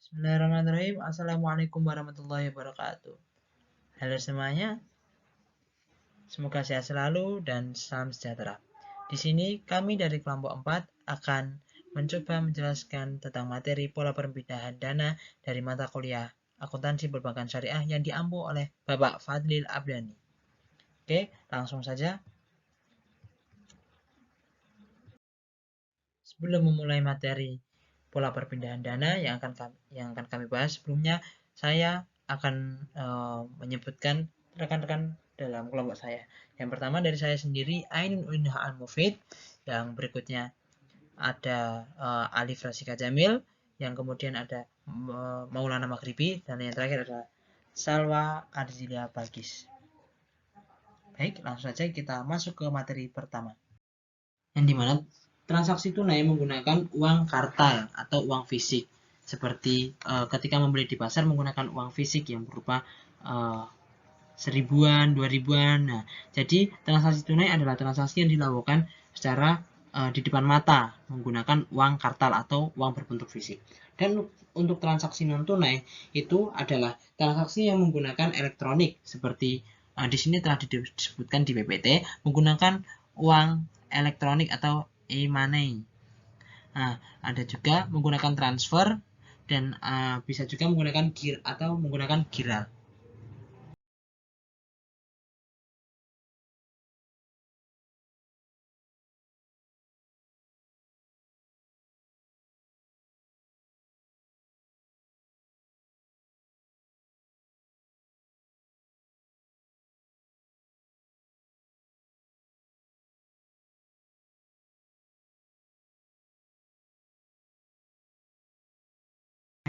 Bismillahirrahmanirrahim. Assalamualaikum warahmatullahi wabarakatuh. Halo semuanya, semoga sehat selalu dan salam sejahtera. Di sini kami dari kelompok 4 akan mencoba menjelaskan tentang materi pola perpindahan dana dari mata kuliah akuntansi perbankan syariah yang diampu oleh Bapak Fadlil Abdani. Oke, langsung saja. Sebelum memulai materi pola perpindahan dana yang akan kami bahas, sebelumnya saya akan menyebutkan rekan-rekan dalam kelompok saya. Yang pertama dari saya sendiri, Ainun Uninah Al-Mufid. Yang berikutnya ada Alif Rasika Jamil. Yang kemudian ada Maulana Maghribi. Dan yang terakhir adalah Salwa Arzilia Balkis. Baik, langsung saja kita masuk ke materi pertama. Yang dimana transaksi tunai menggunakan uang kartal atau uang fisik, seperti ketika membeli di pasar menggunakan uang fisik yang berupa seribuan, 2000-an. Nah, jadi transaksi tunai adalah transaksi yang dilakukan secara di depan mata menggunakan uang kartal atau uang berbentuk fisik. Dan untuk transaksi non tunai itu adalah transaksi yang menggunakan elektronik, seperti di sini telah disebutkan di PPT menggunakan uang elektronik atau e-money. Nah, ada juga menggunakan transfer dan bisa juga menggunakan GIR atau menggunakan giral.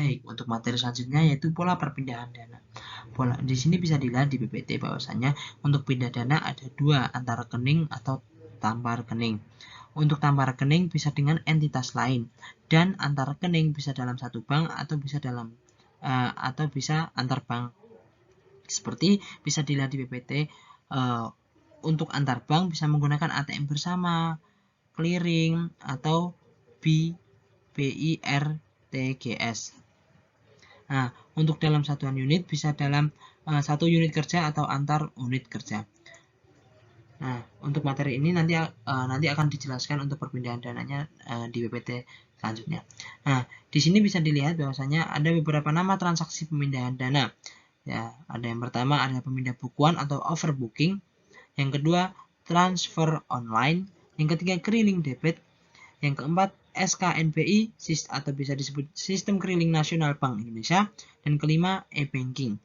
Baik, untuk materi selanjutnya yaitu pola perpindahan dana. Pola di sini bisa dilihat di PPT bahwasanya untuk pindah dana ada dua, antara rekening atau tanpa rekening. Untuk tanpa rekening bisa dengan entitas lain, dan antar rekening bisa dalam satu bank atau bisa antar bank. Seperti bisa dilihat di PPT, untuk antar bank bisa menggunakan ATM bersama, clearing, atau BIRTGS. Nah, untuk dalam satuan unit bisa dalam satu unit kerja atau antar unit kerja. Nah, untuk materi ini nanti akan dijelaskan untuk perpindahan dananya di PPT selanjutnya. Nah, di sini bisa dilihat bahwasanya ada beberapa nama transaksi pemindahan dana. Ya, ada yang pertama ada pemindah bukuan atau overbooking. Yang kedua, transfer online. Yang ketiga, keriling debit. Yang keempat, SKNBI atau bisa disebut Sistem Keriling Nasional Bank Indonesia. Dan kelima, e-banking.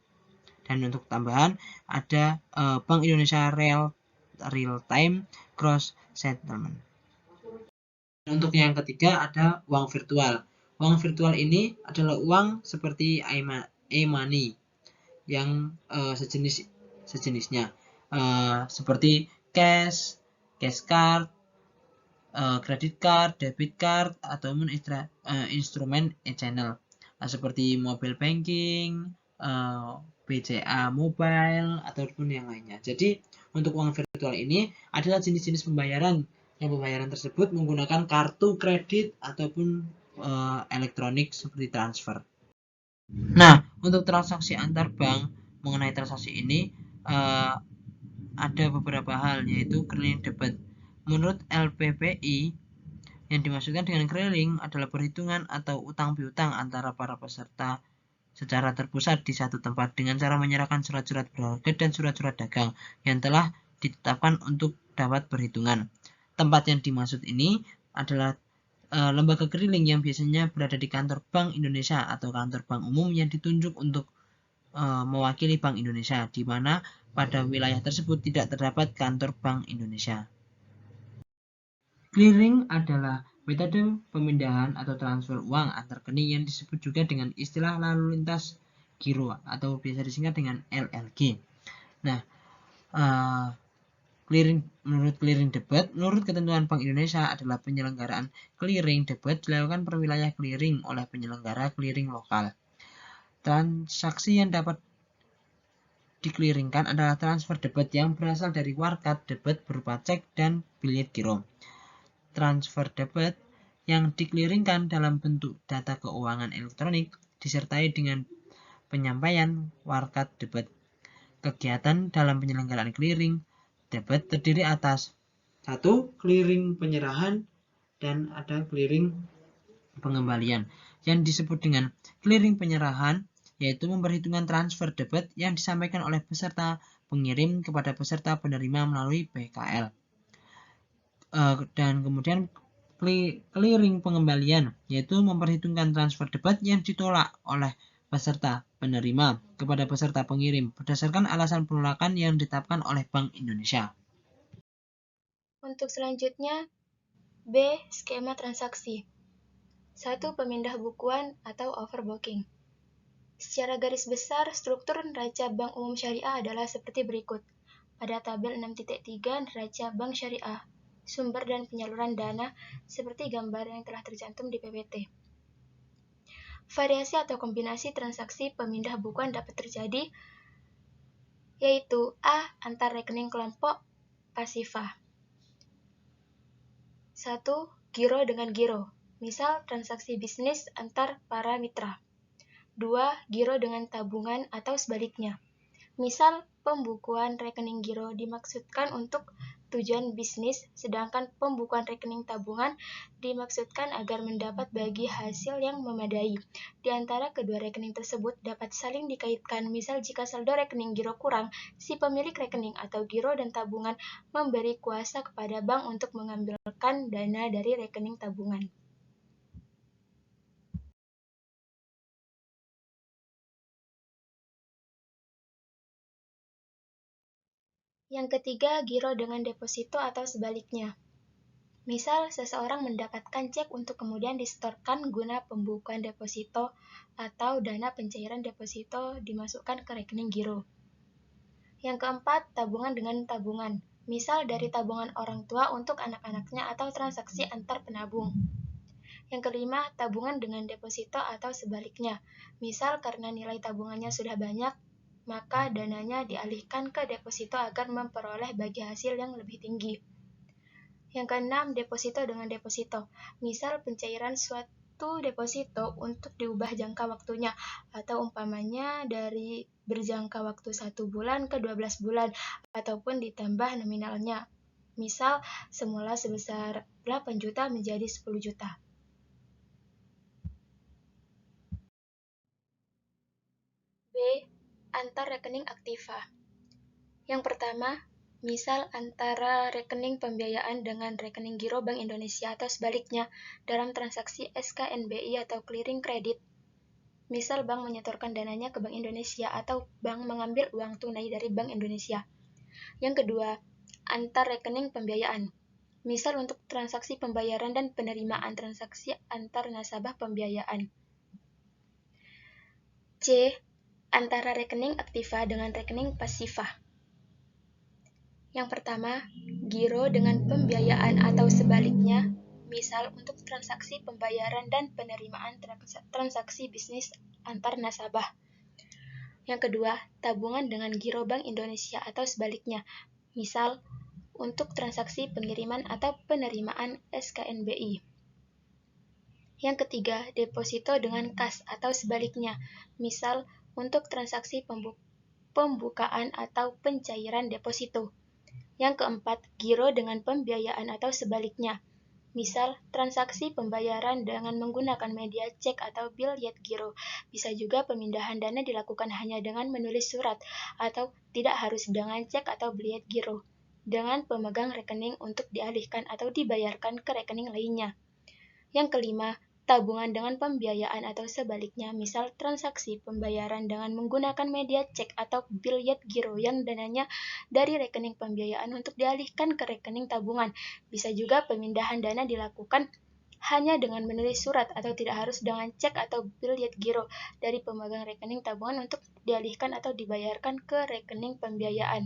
Dan untuk tambahan ada Bank Indonesia Real Time Gross Settlement. Untuk yang ketiga ada uang virtual. Uang virtual ini adalah uang seperti e-money yang sejenisnya, seperti cash card, credit card, debit card, ataupun instrumen e-channel seperti mobile banking, BCA mobile, ataupun yang lainnya. Jadi untuk uang virtual ini adalah jenis-jenis pembayaran yang pembayaran tersebut menggunakan kartu kredit ataupun elektronik seperti transfer. Nah, untuk transaksi antar bank mengenai transaksi ini ada beberapa hal, yaitu keriling debit. Menurut LPPI, yang dimaksudkan dengan keriling adalah perhitungan atau utang piutang antara para peserta secara terpusat di satu tempat dengan cara menyerahkan surat-surat berharga dan surat-surat dagang yang telah ditetapkan untuk dapat perhitungan. Tempat yang dimaksud ini adalah lembaga keriling yang biasanya berada di kantor Bank Indonesia atau kantor bank umum yang ditunjuk untuk mewakili Bank Indonesia, di mana pada wilayah tersebut tidak terdapat kantor Bank Indonesia. Clearing adalah metode pemindahan atau transfer uang antar rekening yang disebut juga dengan istilah lalu lintas giro atau biasa disingkat dengan LLG. Nah, menurut clearing debit, menurut ketentuan Bank Indonesia adalah penyelenggaraan clearing debit dilakukan per wilayah clearing oleh penyelenggara clearing lokal. Transaksi yang dapat dikliringkan adalah transfer debit yang berasal dari warkat debit berupa cek dan bilet giro. Transfer debit yang dikliringkan dalam bentuk data keuangan elektronik disertai dengan penyampaian warkat debit. Kegiatan dalam penyelenggaraan clearing debit terdiri atas 1. Clearing penyerahan dan ada clearing pengembalian. Yang disebut dengan clearing penyerahan yaitu memperhitungkan transfer debit yang disampaikan oleh peserta pengirim kepada peserta penerima melalui PKL. Dan kemudian clearing pengembalian yaitu memperhitungkan transfer debit yang ditolak oleh peserta penerima kepada peserta pengirim berdasarkan alasan penolakan yang ditetapkan oleh Bank Indonesia. Untuk selanjutnya, B. Skema transaksi. 1. Pemindah bukuan atau overbooking. Secara garis besar, struktur neraca Bank Umum Syariah adalah seperti berikut. Pada tabel 6.3 neraca Bank Syariah, sumber dan penyaluran dana seperti gambar yang telah tercantum di PPT. Variasi atau kombinasi transaksi pemindah bukuan dapat terjadi, yaitu A. Antar rekening kelompok pasifah. 1. Giro dengan giro, misal transaksi bisnis antar para mitra. 2. Giro dengan tabungan atau sebaliknya, misal pembukuan rekening giro dimaksudkan untuk tujuan bisnis, sedangkan pembukuan rekening tabungan dimaksudkan agar mendapat bagi hasil yang memadai. Di antara kedua rekening tersebut dapat saling dikaitkan, misal jika saldo rekening giro kurang, si pemilik rekening atau giro dan tabungan memberi kuasa kepada bank untuk mengambilkan dana dari rekening tabungan. Yang ketiga, giro dengan deposito atau sebaliknya. Misal, seseorang mendapatkan cek untuk kemudian disetorkan guna pembukuan deposito atau dana pencairan deposito dimasukkan ke rekening giro. Yang keempat, tabungan dengan tabungan. Misal dari tabungan orang tua untuk anak-anaknya atau transaksi antar penabung. Yang kelima, tabungan dengan deposito atau sebaliknya. Misal karena nilai tabungannya sudah banyak, maka dananya dialihkan ke deposito agar memperoleh bagi hasil yang lebih tinggi. Yang keenam, deposito dengan deposito. Misal pencairan suatu deposito untuk diubah jangka waktunya, atau umpamanya dari berjangka waktu 1 bulan ke 12 bulan, ataupun ditambah nominalnya. Misal semula sebesar 8 juta menjadi 10 juta. B. Antar rekening aktiva. Yang pertama, misal antara rekening pembiayaan dengan rekening giro Bank Indonesia atau sebaliknya dalam transaksi SKNBI atau clearing kredit. Misal bank menyetorkan dananya ke Bank Indonesia atau bank mengambil uang tunai dari Bank Indonesia. Yang kedua, antar rekening pembiayaan. Misal untuk transaksi pembayaran dan penerimaan transaksi antar nasabah pembiayaan. C. Antara rekening aktiva dengan rekening pasifah. Yang pertama, giro dengan pembiayaan atau sebaliknya, misal untuk transaksi pembayaran dan penerimaan transaksi bisnis antar nasabah. Yang kedua, tabungan dengan giro Bank Indonesia atau sebaliknya, misal untuk transaksi pengiriman atau penerimaan SKNBI. Yang ketiga, deposito dengan kas atau sebaliknya, misal untuk transaksi pembukaan atau pencairan deposito. Yang keempat, giro dengan pembiayaan atau sebaliknya. Misal, transaksi pembayaran dengan menggunakan media cek atau biljet giro. Bisa juga pemindahan dana dilakukan hanya dengan menulis surat atau tidak harus dengan cek atau biljet giro dengan pemegang rekening untuk dialihkan atau dibayarkan ke rekening lainnya. Yang kelima, tabungan dengan pembiayaan atau sebaliknya, misal transaksi pembayaran dengan menggunakan media cek atau biljet giro yang dananya dari rekening pembiayaan untuk dialihkan ke rekening tabungan. Bisa juga pemindahan dana dilakukan hanya dengan menulis surat atau tidak harus dengan cek atau biljet giro dari pemegang rekening tabungan untuk dialihkan atau dibayarkan ke rekening pembiayaan.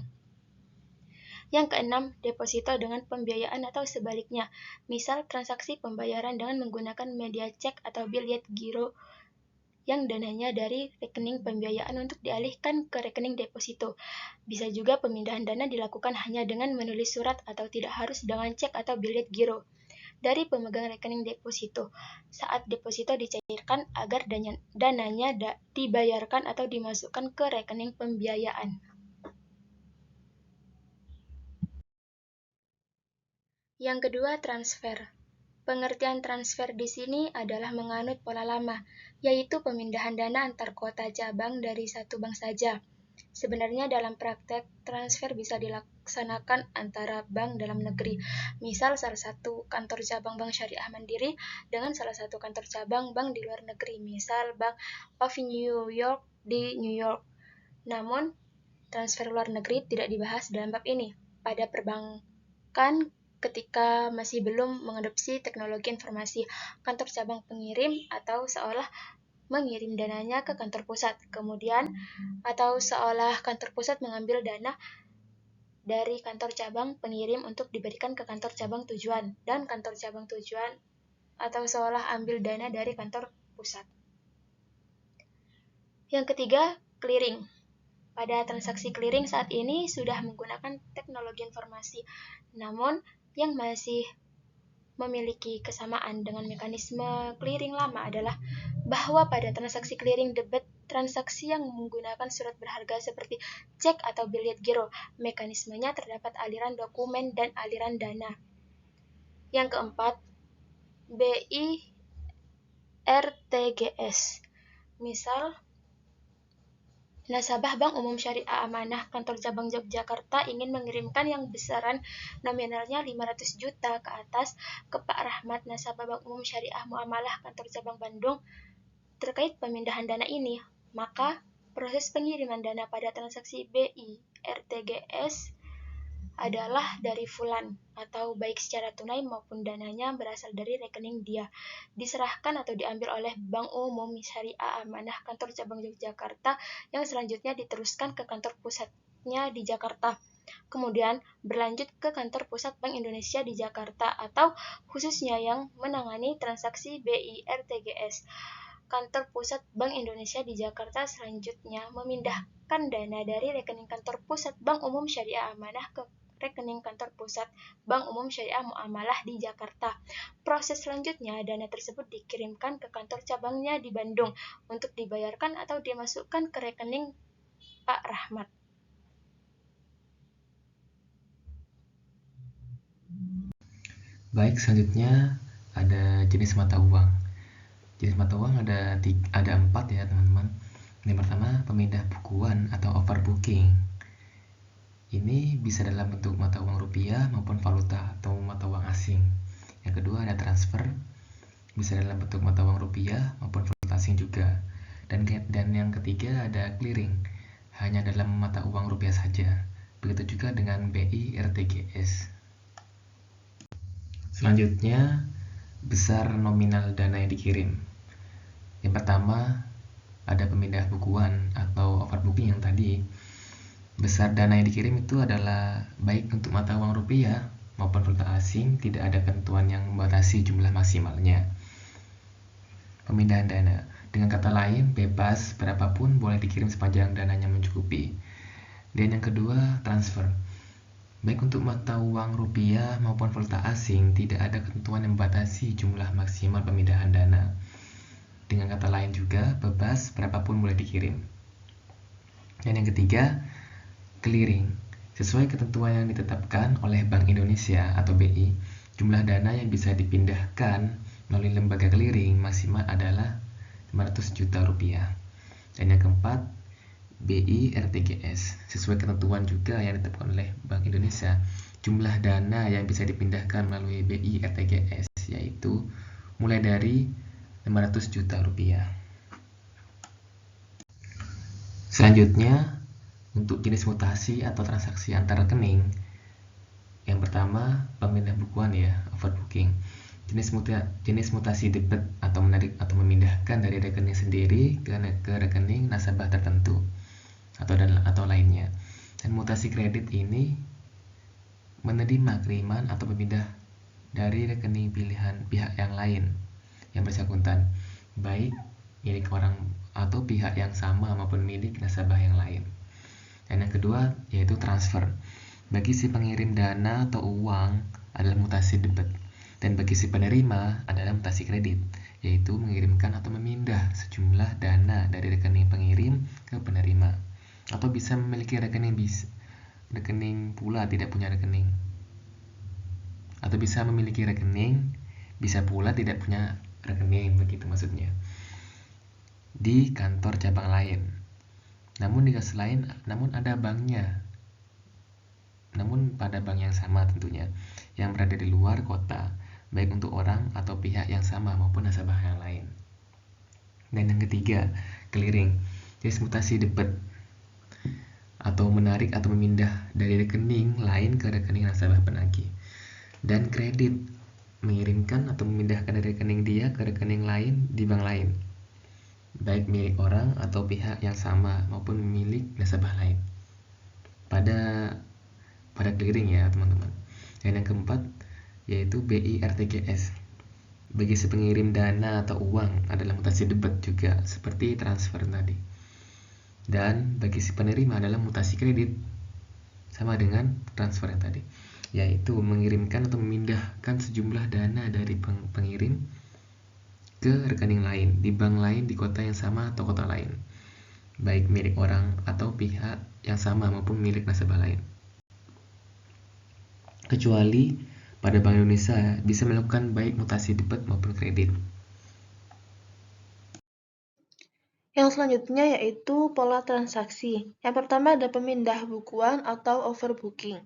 Yang keenam, deposito dengan pembiayaan atau sebaliknya. Misal transaksi pembayaran dengan menggunakan media cek atau biljet giro yang dananya dari rekening pembiayaan untuk dialihkan ke rekening deposito. Bisa juga pemindahan dana dilakukan hanya dengan menulis surat atau tidak harus dengan cek atau biljet giro. dari pemegang rekening deposito saat deposito dicairkan agar dananya dibayarkan atau dimasukkan ke rekening pembiayaan. Yang kedua, transfer. Pengertian transfer di sini adalah menganut pola lama, yaitu pemindahan dana antar kota cabang dari satu bank saja. Sebenarnya dalam praktek, transfer bisa dilaksanakan antara bank dalam negeri, misal salah satu kantor cabang Bank Syariah Mandiri dengan salah satu kantor cabang bank di luar negeri, misal Bank of New York di New York. Namun, transfer luar negeri tidak dibahas dalam bab ini. Pada perbankan, ketika masih belum mengadopsi teknologi informasi, kantor cabang pengirim atau seolah mengirim dananya ke kantor pusat, kemudian atau seolah kantor pusat mengambil dana dari kantor cabang pengirim untuk diberikan ke kantor cabang tujuan, dan kantor cabang tujuan atau seolah ambil dana dari kantor pusat. Yang ketiga, clearing. Pada transaksi clearing saat ini sudah menggunakan teknologi informasi, namun yang masih memiliki kesamaan dengan mekanisme clearing lama adalah bahwa pada transaksi clearing debit transaksi yang menggunakan surat berharga seperti cek atau bilet giro, mekanismenya terdapat aliran dokumen dan aliran dana. Yang keempat, BI RTGS. Misal, nasabah Bank Umum Syariah Amanah Kantor Cabang Yogyakarta ingin mengirimkan yang besaran nominalnya 500 juta ke atas ke Pak Rahmat, nasabah Bank Umum Syariah Muamalah Kantor Cabang Bandung. Terkait pemindahan dana ini, maka proses pengiriman dana pada transaksi BI RTGS adalah dari Fulan, atau baik secara tunai maupun dananya berasal dari rekening dia, diserahkan atau diambil oleh Bank Umum Syariah Amanah Kantor Cabang Yogyakarta yang selanjutnya diteruskan ke kantor pusatnya di Jakarta. Kemudian berlanjut ke kantor pusat Bank Indonesia di Jakarta atau khususnya yang menangani transaksi BI RTGS. Kantor pusat Bank Indonesia di Jakarta selanjutnya memindahkan dana dari rekening kantor pusat Bank Umum Syariah Amanah ke rekening kantor pusat Bank Umum Syariah Muamalah di Jakarta. Proses selanjutnya, dana tersebut dikirimkan ke kantor cabangnya di Bandung untuk dibayarkan atau dimasukkan ke rekening Pak Rahmat. Baik, selanjutnya ada jenis mata uang. Jenis mata uang ada 4 ya teman-teman. Yang pertama, pemindah bukuan atau overbooking. Ini bisa dalam bentuk mata uang rupiah maupun valuta atau mata uang asing. Yang kedua ada transfer, bisa dalam bentuk mata uang rupiah maupun valuta asing juga. Dan yang ketiga ada clearing, hanya dalam mata uang rupiah saja. Begitu juga dengan BI RTGS. Selanjutnya, besar nominal dana yang dikirim. Yang pertama, ada pemindah bukuan atau overbooking yang tadi. Besar dana yang dikirim itu adalah baik untuk mata uang rupiah maupun valuta asing, tidak ada ketentuan yang membatasi jumlah maksimalnya. Pemindahan dana, dengan kata lain, bebas berapapun boleh dikirim sepanjang dananya mencukupi. Dan yang kedua, transfer. Baik untuk mata uang rupiah maupun valuta asing, tidak ada ketentuan yang membatasi jumlah maksimal pemindahan dana. Dengan kata lain juga, bebas berapapun boleh dikirim. Dan yang ketiga, clearing. Sesuai ketentuan yang ditetapkan oleh Bank Indonesia atau BI, jumlah dana yang bisa dipindahkan melalui lembaga clearing maksimal adalah 500 juta rupiah. Dan yang keempat, BI RTGS. Sesuai ketentuan juga yang ditetapkan oleh Bank Indonesia, jumlah dana yang bisa dipindahkan melalui BI RTGS yaitu mulai dari 500 juta rupiah. Selanjutnya, untuk jenis mutasi atau transaksi antar rekening, yang pertama pemindah bukuan ya, overbooking. Jenis mutasi debit atau menarik atau memindahkan dari rekening sendiri ke rekening nasabah tertentu atau lainnya. Dan mutasi kredit ini menerima kiriman atau memindah dari rekening pilihan pihak yang lain yang bersangkutan, baik milik orang atau pihak yang sama maupun milik nasabah yang lain. Dan yang kedua yaitu transfer. Bagi si pengirim dana atau uang adalah mutasi debit. Dan bagi si penerima adalah mutasi kredit, yaitu mengirimkan atau memindah sejumlah dana dari rekening pengirim ke penerima, atau bisa memiliki rekening pula tidak punya rekening, atau bisa memiliki rekening bisa pula tidak punya rekening, begitu maksudnya, di kantor cabang lain. Namun di kas lain, namun ada banknya, namun pada bank yang sama tentunya, yang berada di luar kota, baik untuk orang atau pihak yang sama maupun nasabah yang lain. Dan yang ketiga, clearing, yaitu mutasi debit atau menarik atau memindah dari rekening lain ke rekening nasabah penagih. Dan kredit, mengirimkan atau memindahkan dari rekening dia ke rekening lain di bank lain, baik milik orang atau pihak yang sama maupun milik nasabah lain. Pada clearing ya teman-teman. Dan yang keempat yaitu BIRTGS. Bagi si pengirim dana atau uang adalah mutasi debit juga seperti transfer tadi. Dan bagi si penerima adalah mutasi kredit sama dengan transfer yang tadi, yaitu mengirimkan atau memindahkan sejumlah dana dari pengirim ke rekening lain di bank lain di kota yang sama atau kota lain, baik milik orang atau pihak yang sama maupun milik nasabah lain. Kecuali pada Bank Indonesia bisa melakukan baik mutasi debit maupun kredit. Yang selanjutnya yaitu pola transaksi. Yang pertama ada pemindah bukuan atau overbooking.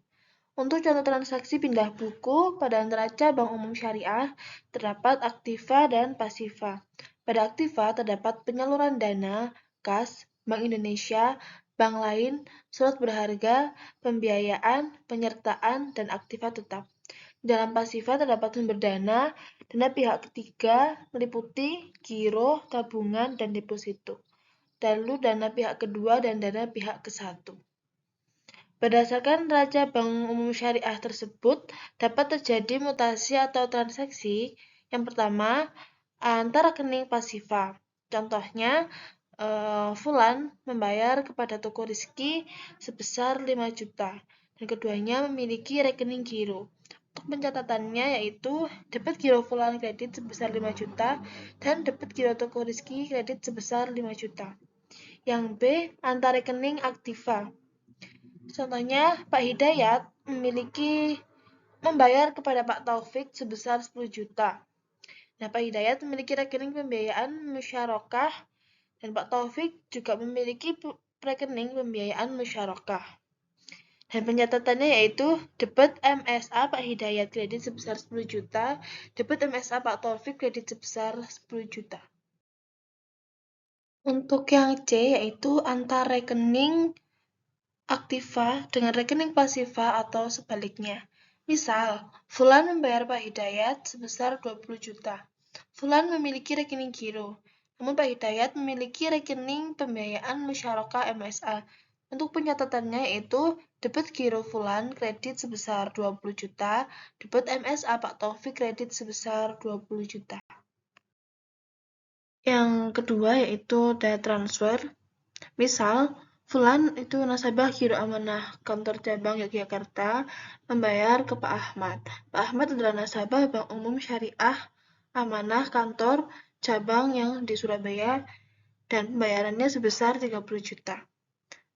Untuk contoh transaksi pindah buku pada antara cabang umum syariah, terdapat aktiva dan pasiva. Pada aktiva terdapat penyaluran dana, kas, Bank Indonesia, bank lain, surat berharga, pembiayaan, penyertaan, dan aktiva tetap. Dalam pasiva terdapat sumber dana pihak ketiga meliputi giro, tabungan, dan deposito. Lalu dana pihak kedua dan dana pihak ke-1. Berdasarkan neraca Bank Umum Syariah tersebut, dapat terjadi mutasi atau transaksi. Yang pertama, antar rekening pasiva. Contohnya, Fulan membayar kepada toko Rizki sebesar 5 juta, dan keduanya memiliki rekening giro. Untuk pencatatannya yaitu debit giro Fulan kredit sebesar 5 juta dan debit giro toko Rizki kredit sebesar 5 juta. Yang B, antar rekening aktiva. Contohnya, Pak Hidayat membayar kepada Pak Taufik sebesar 10 juta. Nah, Pak Hidayat memiliki rekening pembiayaan musyarakah dan Pak Taufik juga memiliki rekening pembiayaan musyarakah. Dan pencatatannya yaitu debit MSA Pak Hidayat kredit sebesar 10 juta, debit MSA Pak Taufik kredit sebesar 10 juta. Untuk yang C yaitu antar rekening aktiva dengan rekening pasiva atau sebaliknya. Misal, Fulan membayar Pak Hidayat sebesar 20 juta. Fulan memiliki rekening giro, namun Pak Hidayat memiliki rekening pembiayaan musyarakah MSA. Untuk pencatatannya yaitu debit giro Fulan kredit sebesar 20 juta, debit MSA Pak Taufik kredit sebesar 20 juta. Yang kedua yaitu daya transfer. Misal, Fulan itu nasabah Giro Amanah kantor cabang Yogyakarta membayar ke Pak Ahmad. Pak Ahmad adalah nasabah Bank Umum Syariah Amanah kantor cabang yang di Surabaya dan pembayarannya sebesar 30 juta.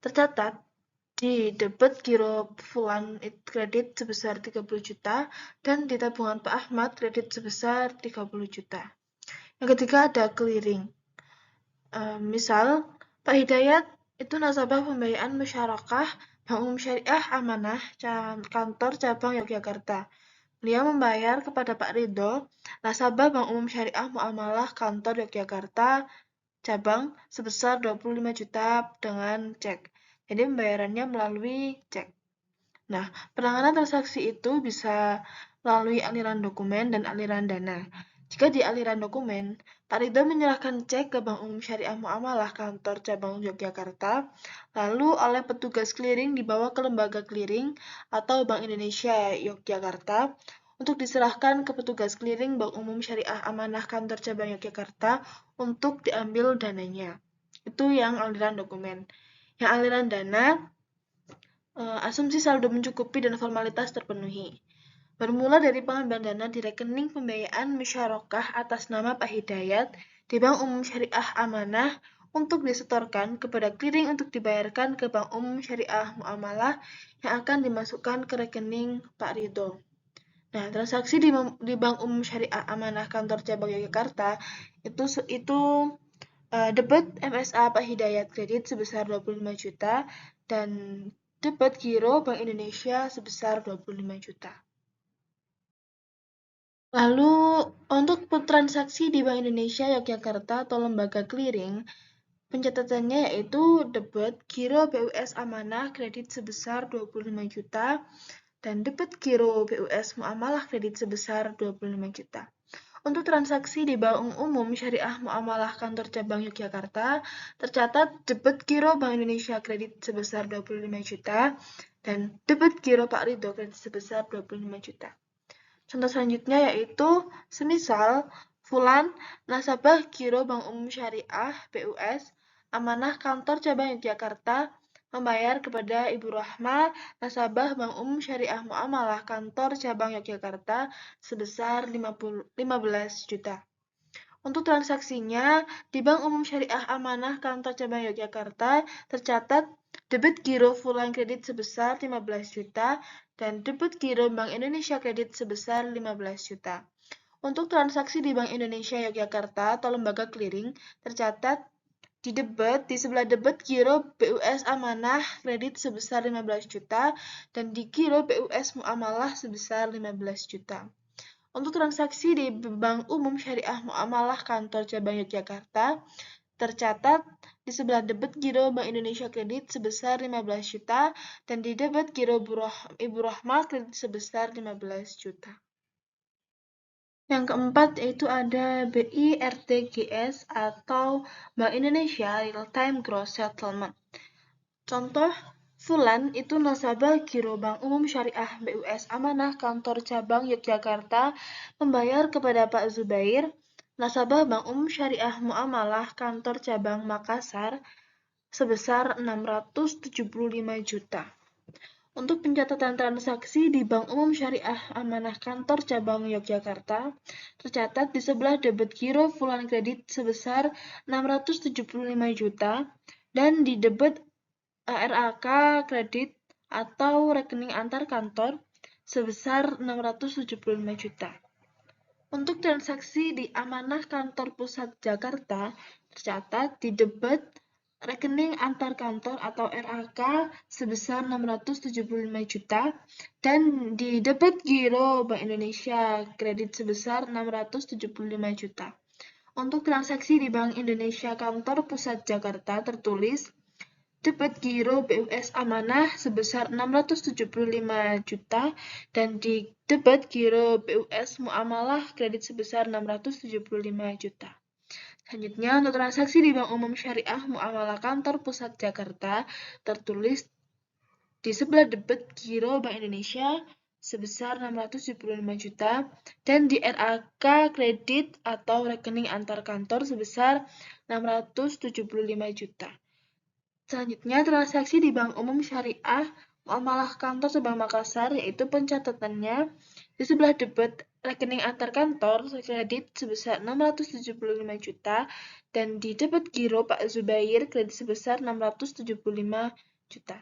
Tercatat di debit Giro Fulan kredit sebesar 30 juta dan di tabungan Pak Ahmad kredit sebesar 30 juta. Yang ketiga ada clearing. Misal, Pak Hidayat itu nasabah pembiayaan musyarakah Bank Umum Syariah Amanah kantor cabang Yogyakarta. Beliau membayar kepada Pak Ridho, nasabah Bank Umum Syariah Muamalah kantor Yogyakarta cabang sebesar 25 juta dengan cek. Jadi pembayarannya melalui cek. Nah, penanganan transaksi itu bisa melalui aliran dokumen dan aliran dana. Jika di aliran dokumen, Pak Ridho menyerahkan cek ke Bank Umum Syariah Muamalah kantor cabang Yogyakarta, lalu oleh petugas clearing dibawa ke lembaga clearing atau Bank Indonesia Yogyakarta untuk diserahkan ke petugas clearing Bank Umum Syariah Amanah kantor cabang Yogyakarta untuk diambil dananya. Itu yang aliran dokumen. Yang aliran dana, asumsi saldo mencukupi dan formalitas terpenuhi. bermula dari pengambilan dana di rekening pembiayaan musyarakah atas nama Pak Hidayat di Bank Umum Syariah Amanah untuk disetorkan kepada clearing untuk dibayarkan ke Bank Umum Syariah Muamalah yang akan dimasukkan ke rekening Pak Ridho. Nah, transaksi di Bank Umum Syariah Amanah Kantor Cabang Yogyakarta itu debit MSA Pak Hidayat kredit sebesar 25 juta dan debit giro Bank Indonesia sebesar 25 juta. Lalu, untuk transaksi di Bank Indonesia Yogyakarta atau lembaga clearing, pencatatannya yaitu debit giro BUS Amanah kredit sebesar 25 juta dan debit giro BUS Muamalah kredit sebesar 25 juta. Untuk transaksi di Bank Umum Syariah Muamalah Kantor Cabang Yogyakarta, tercatat debit giro Bank Indonesia kredit sebesar 25 juta dan debit giro Pak Ridho kredit sebesar 25 juta. Contoh selanjutnya yaitu semisal Fulan nasabah giro Bank Umum Syariah BUS Amanah Kantor Cabang Yogyakarta membayar kepada Ibu Rahma nasabah Bank Umum Syariah Muamalah Kantor Cabang Yogyakarta sebesar 15 juta. Untuk transaksinya di Bank Umum Syariah Amanah Kantor Cabang Yogyakarta tercatat debit giro Fulan kredit sebesar 15 juta dan debit giro Bank Indonesia kredit sebesar 15 juta. Untuk transaksi di Bank Indonesia Yogyakarta atau lembaga clearing tercatat di sebelah debit giro BUS Amanah kredit sebesar 15 juta dan di giro BUS Muamalah sebesar 15 juta. Untuk transaksi di Bank Umum Syariah Muamalah Kantor Cabang Yogyakarta tercatat di sebelah debit giro Bank Indonesia kredit sebesar 15 juta dan di debit giro Ibu Rahma kredit sebesar 15 juta. Yang keempat yaitu ada BIRTGS atau Bank Indonesia Real Time Gross Settlement. Contoh, Fulan itu nasabah giro Bank Umum Syariah BUS Amanah Kantor Cabang Yogyakarta membayar kepada Pak Zubair, nasabah Bank Umum Syariah Muamalah Kantor Cabang Makassar sebesar 675 juta. Untuk pencatatan transaksi di Bank Umum Syariah Amanah Kantor Cabang Yogyakarta, tercatat di sebelah debit giro Fulan kredit sebesar 675 juta dan di debit RAK kredit atau rekening antar kantor sebesar 675 juta. Untuk transaksi di Amanah Kantor Pusat Jakarta, tercatat di debit rekening antar kantor atau RAK sebesar 675 juta dan di debit giro Bank Indonesia kredit sebesar 675 juta. Untuk transaksi di Bank Indonesia Kantor Pusat Jakarta tertulis debit giro BUS Amanah sebesar 675 juta dan di debit giro BUS Muamalah kredit sebesar 675 juta. Selanjutnya, untuk transaksi di Bank Umum Syariah Muamalah Kantor Pusat Jakarta tertulis di sebelah debit giro Bank Indonesia sebesar 675 juta dan di RAK kredit atau rekening antar kantor sebesar 675 juta. Selanjutnya, transaksi di Bank Umum Syariah Muamalah Kantor Cabang Makassar yaitu pencatatannya di sebelah debit rekening antar kantor kredit sebesar 675 juta dan di debit giro Pak Zubair kredit sebesar 675 juta.